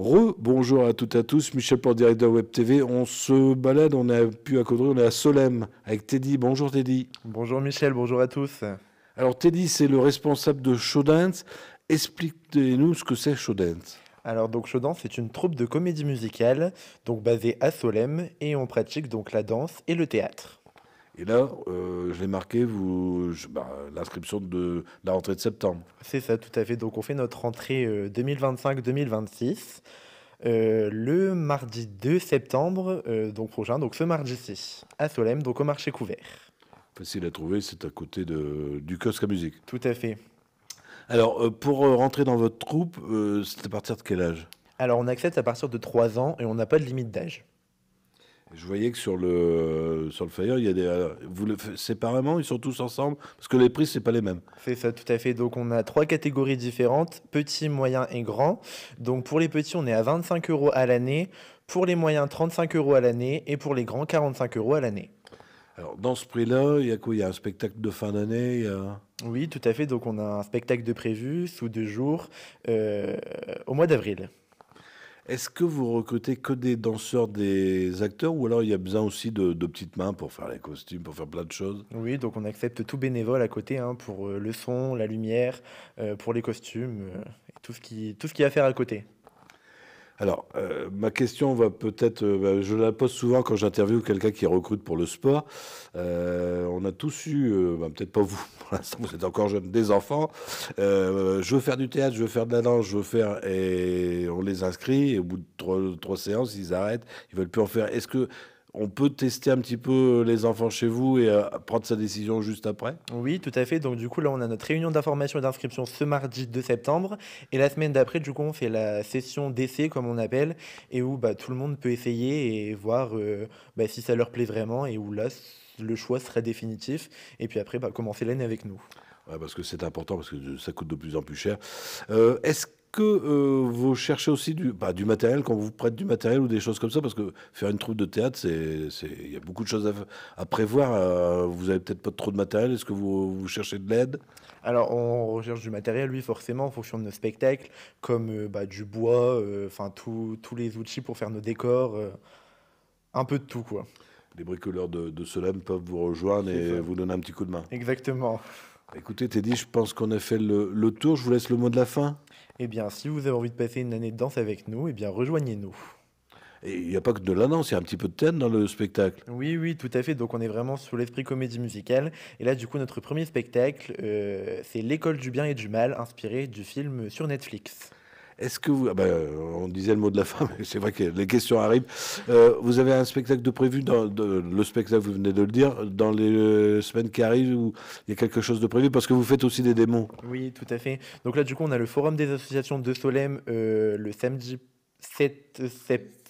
Bonjour à toutes et à tous, Michel pour Direct de Web TV. On se balade, on est plus à Caudry, on est à Solesmes avec Teddy. Bonjour Teddy. Bonjour Michel, bonjour à tous. Alors Teddy, c'est le responsable de Showdance. Expliquez-nous ce que c'est Showdance. Alors donc Showdance, c'est une troupe de comédie musicale donc basée à Solesmes et on pratique donc la danse et le théâtre. Et là, je l'ai marqué, l'inscription de la rentrée de septembre. C'est ça, tout à fait. Donc on fait notre rentrée 2025-2026 le mardi 2 septembre donc prochain, donc ce mardi-ci à Solesmes, donc au marché couvert. Facile à trouver, c'est à côté du kiosque à musique. Tout à fait. Alors, pour rentrer dans votre troupe, c'est à partir de quel âge? Alors on accepte à partir de 3 ans et on n'a pas de limite d'âge. Je voyais que sur le flyer, il y a vous le faites séparément, ils sont tous ensemble, parce que les prix, c'est pas les mêmes. C'est ça, tout à fait. Donc, on a 3 catégories différentes, petits, moyens et grands. Donc, pour les petits, on est à 25 € à l'année. Pour les moyens, 35 € à l'année. Et pour les grands, 45 € à l'année. Alors, dans ce prix-là, il y a quoi? Il y a un spectacle de fin d'année, Oui, tout à fait. Donc, on a un spectacle de prévu sous 2 jours au mois d'avril. Est-ce que vous recrutez que des danseurs, des acteurs, ou alors il y a besoin aussi de petites mains pour faire les costumes, pour faire plein de choses? Oui, donc on accepte tout bénévole à côté hein, pour le son, la lumière, pour les costumes et tout ce qu'il y a à faire à côté. Alors, ma question va peut-être, je la pose souvent quand j'interviewe quelqu'un qui recrute pour le sport. On a tous eu, peut-être pas vous, pour l'instant vous êtes encore jeune, des enfants. Je veux faire du théâtre, je veux faire de la danse, je veux faire, et on les inscrit. Et au bout de trois séances, ils arrêtent, ils veulent plus en faire. Est-ce que on peut tester un petit peu les enfants chez vous et prendre sa décision juste après? Oui, tout à fait. Donc, du coup, là, on a notre réunion d'information et d'inscription ce mardi 2 septembre. Et la semaine d'après, du coup, on fait la session d'essai, comme on appelle, et où tout le monde peut essayer et voir si ça leur plaît vraiment, et où là, le choix serait définitif. Et puis après, commencer l'année avec nous. Ouais, parce que c'est important, parce que ça coûte de plus en plus cher. Est-ce que vous cherchez aussi du matériel, quand vous prête du matériel ou des choses comme ça? Parce que faire une troupe de théâtre, il y a beaucoup de choses à prévoir. Vous avez peut-être pas trop de matériel. Est-ce que vous cherchez de l'aide? Alors, on recherche du matériel, oui, forcément, en fonction de nos spectacles, comme du bois, enfin, tous les outils pour faire nos décors, un peu de tout, quoi. Les bricoleurs de Solesmes peuvent vous rejoindre C'est et ça. vous donner un petit coup de main. Exactement. Écoutez, Teddy, je pense qu'on a fait le tour. Je vous laisse le mot de la fin. Eh bien, si vous avez envie de passer une année de danse avec nous, eh bien, rejoignez-nous. Et il n'y a pas que de la danse, il y a un petit peu de thème dans le spectacle. Oui, oui, tout à fait. Donc, on est vraiment sur l'esprit comédie musicale. Et là, du coup, notre premier spectacle, c'est L'école du bien et du mal, inspiré du film sur Netflix. Est-ce que vous... on disait le mot de la fin, mais c'est vrai que les questions arrivent. Vous avez un spectacle de prévu, le spectacle, vous venez de le dire, dans les semaines qui arrivent, où il y a quelque chose de prévu, parce que vous faites aussi des démos. Oui, tout à fait. Donc là, du coup, on a le Forum des associations de Solesmes le samedi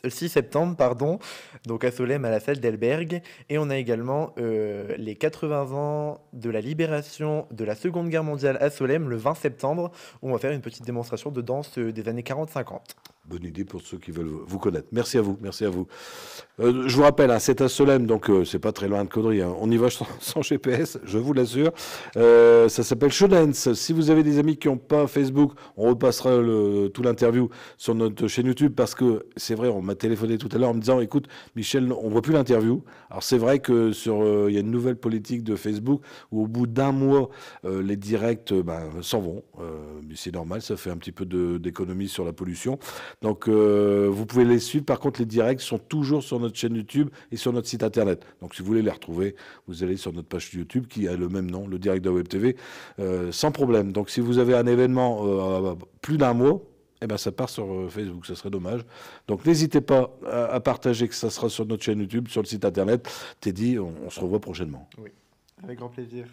6 septembre, pardon, donc à Solesmes, à la salle d'Elberg. Et on a également les 80 ans de la libération de la Seconde Guerre mondiale à Solesmes, le 20 septembre, où on va faire une petite démonstration de danse des années 40-50. Bonne idée pour ceux qui veulent vous connaître. Merci à vous, merci à vous. Je vous rappelle, c'est à Solesmes, donc c'est pas très loin de Caudry. On y va sans GPS, je vous l'assure. Ça s'appelle Showdance. Si vous avez des amis qui n'ont pas Facebook, on repassera tout l'interview sur notre chaîne YouTube, parce que c'est vrai, on m'a téléphoné tout à l'heure en me disant, écoute, Michel, on voit plus l'interview. Alors c'est vrai que il y a une nouvelle politique de Facebook où au bout d'un mois, les directs s'en vont. Mais c'est normal, ça fait un petit peu d'économie sur la pollution. Donc, vous pouvez les suivre. Par contre, les directs sont toujours sur notre chaîne YouTube et sur notre site internet. Donc, si vous voulez les retrouver, vous allez sur notre page YouTube qui a le même nom, le Direct de Web TV, sans problème. Donc, si vous avez un événement plus d'un mois, eh ben, ça part sur Facebook. Ça serait dommage. Donc, n'hésitez pas à partager que ça sera sur notre chaîne YouTube, sur le site internet. Teddy, on se revoit prochainement. Oui, avec grand plaisir.